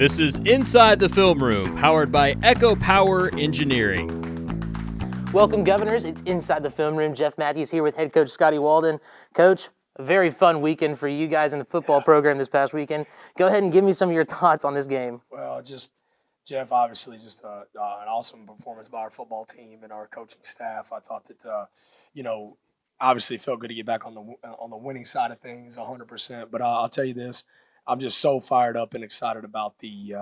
This is Inside the Film Room, powered by Echo Power Engineering. Welcome, Governors. It's Inside the Film Room. Jeff Matthews here with head coach Scotty Walden. Coach, a very fun weekend for you guys in the football program this past weekend. Go ahead and give me some of your thoughts on this game. Well, Jeff, obviously just an awesome performance by our football team and our coaching staff. I thought that, obviously it felt good to get back on the winning side of things 100%. But I'll tell you this, I'm just so fired up and excited about the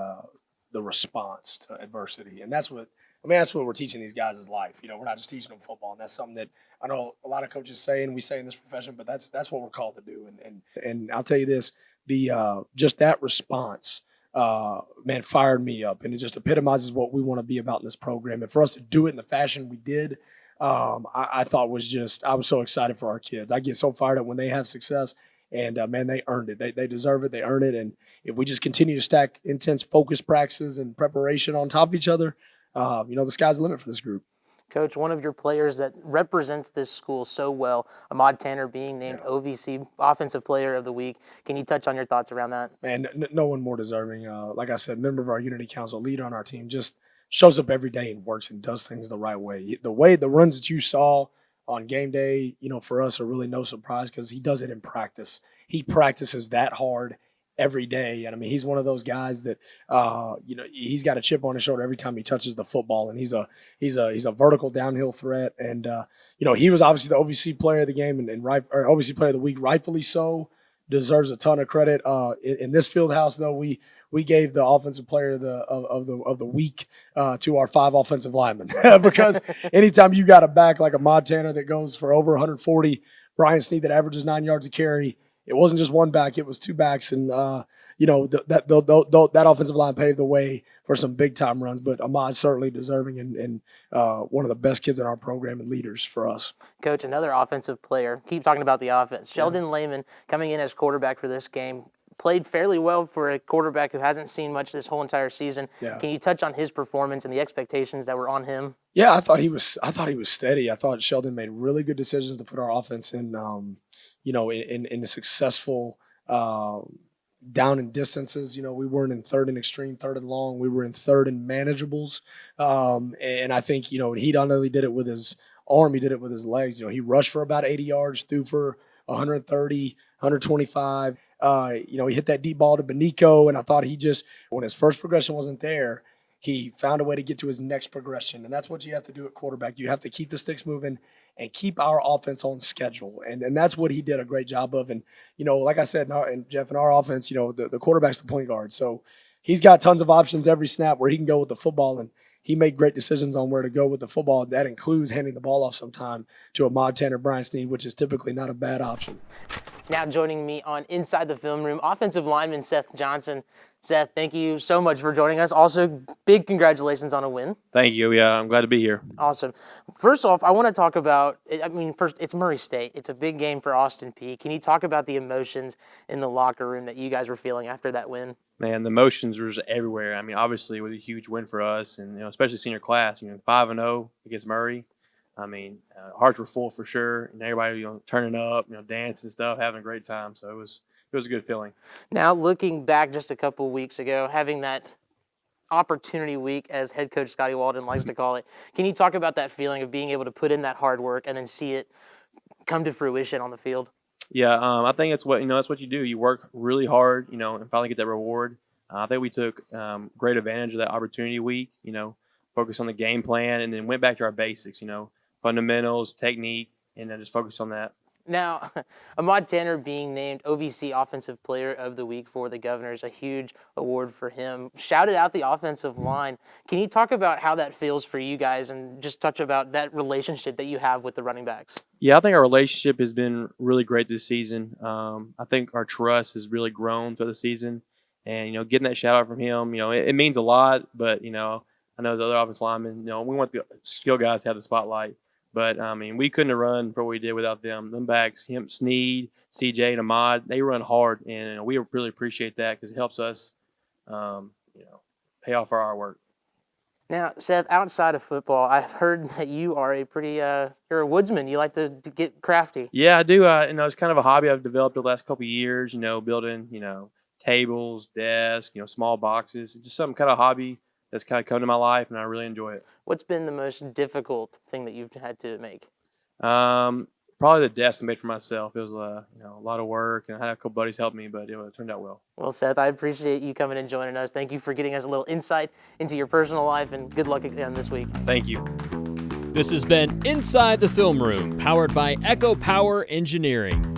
response to adversity. And that's what we're teaching these guys is life. We're not just teaching them football. And that's something that I know a lot of coaches say and we say in this profession, but that's what we're called to do. And I'll tell you this, just that response, fired me up. And it just epitomizes what we want to be about in this program. And for us to do it in the fashion we did, I thought I was so excited for our kids. I get so fired up when they have success. And, they earned it. They deserve it. They earn it. And if we just continue to stack intense focus practices and preparation on top of each other, the sky's the limit for this group. Coach, one of your players that represents this school so well, Ahmaad Tanner, being named OVC Offensive Player of the Week. Can you touch on your thoughts around that? Man, no one more deserving. Like I said, member of our Unity Council, leader on our team, just shows up every day and works and does things the right way. The runs that you saw on game day, for us are really no surprise because he does it in practice. He practices that hard every day. And he's one of those guys that, he's got a chip on his shoulder every time he touches the football. And he's a vertical downhill threat. And, he was obviously the OVC player of the game and OVC player of the week, rightfully so. Deserves a ton of credit. In this field house, though, we gave the offensive player of the week to our 5 offensive linemen because anytime you got a back like Ahmaad Tanner that goes for over 140, Brian Snead that averages 9 yards a carry, it wasn't just one back, it was 2 backs, and that offensive line paved the way for some big time runs. But Ahmaad's certainly deserving and one of the best kids in our program and leaders for us. Coach, another offensive player. Keep talking about the offense. Sheldon Lehman coming in as quarterback for this game. Played fairly well for a quarterback who hasn't seen much this whole entire season. Yeah. Can you touch on his performance and the expectations that were on him? Yeah, I thought he was steady. I thought Sheldon made really good decisions to put our offense in a successful down in distances. We weren't in third and extreme, third and long. We were in third and manageables. And I think, he not only did it with his arm, he did it with his legs. He rushed for about 80 yards, threw for 130, 125. He hit that deep ball to Benico, and I thought when his first progression wasn't there, he found a way to get to his next progression. And that's what you have to do at quarterback. You have to keep the sticks moving and keep our offense on schedule. And that's what he did a great job of. And, like I said, Jeff, in our offense, the quarterback's the point guard. So he's got tons of options every snap where he can go with the football, and he made great decisions on where to go with the football. That includes handing the ball off sometime to Ahmaad Tanner, Brian Snead, which is typically not a bad option. Now joining me on Inside the Film Room, offensive lineman Seth Johnson. Seth, thank you so much for joining us. Also, big congratulations on a win. Thank you. Yeah, I'm glad to be here. Awesome. First off, I want to talk about, first, it's Murray State. It's a big game for Austin Peay. Can you talk about the emotions in the locker room that you guys were feeling after that win? Man, the emotions were just everywhere. Obviously, it was a huge win for us, and especially senior class. 5-0 against Murray. Hearts were full for sure, and everybody turning up, dancing and stuff, having a great time. So it was a good feeling. Now, looking back just a couple weeks ago, having that opportunity week, as head coach Scotty Walden likes to call it, can you talk about that feeling of being able to put in that hard work and then see it come to fruition on the field? Yeah, I think that's what you do. You work really hard, and finally get that reward. I think we took great advantage of that opportunity week. Focus on the game plan, and then went back to our basics. Fundamentals, technique, and then just focus on that. Now, Ahmaad Tanner being named OVC Offensive Player of the Week for the Governors, a huge award for him. Shouted out the offensive line. Can you talk about how that feels for you guys and just touch about that relationship that you have with the running backs? Yeah, I think our relationship has been really great this season. I think our trust has really grown through the season. And, getting that shout out from him, it means a lot. But, I know the other offensive linemen, we want the skill guys to have the spotlight. But, we couldn't have run for what we did without them. Them backs, him, Snead, CJ, and Ahmaad, they run hard. And we really appreciate that because it helps us, pay off for our work. Now, Seth, outside of football, I've heard that you are you're a woodsman. You like to get crafty. Yeah, I do. It's kind of a hobby I've developed the last couple of years, building, tables, desks, small boxes. It's just some kind of hobby that's kind of come to my life, and I really enjoy it. What's been the most difficult thing that you've had to make? Probably the desk I made for myself. It was a lot of work, and I had a couple buddies help me, but it turned out well. Well, Seth, I appreciate you coming and joining us. Thank you for getting us a little insight into your personal life, and good luck again this week. Thank you. This has been Inside the Film Room, powered by Echo Power Engineering.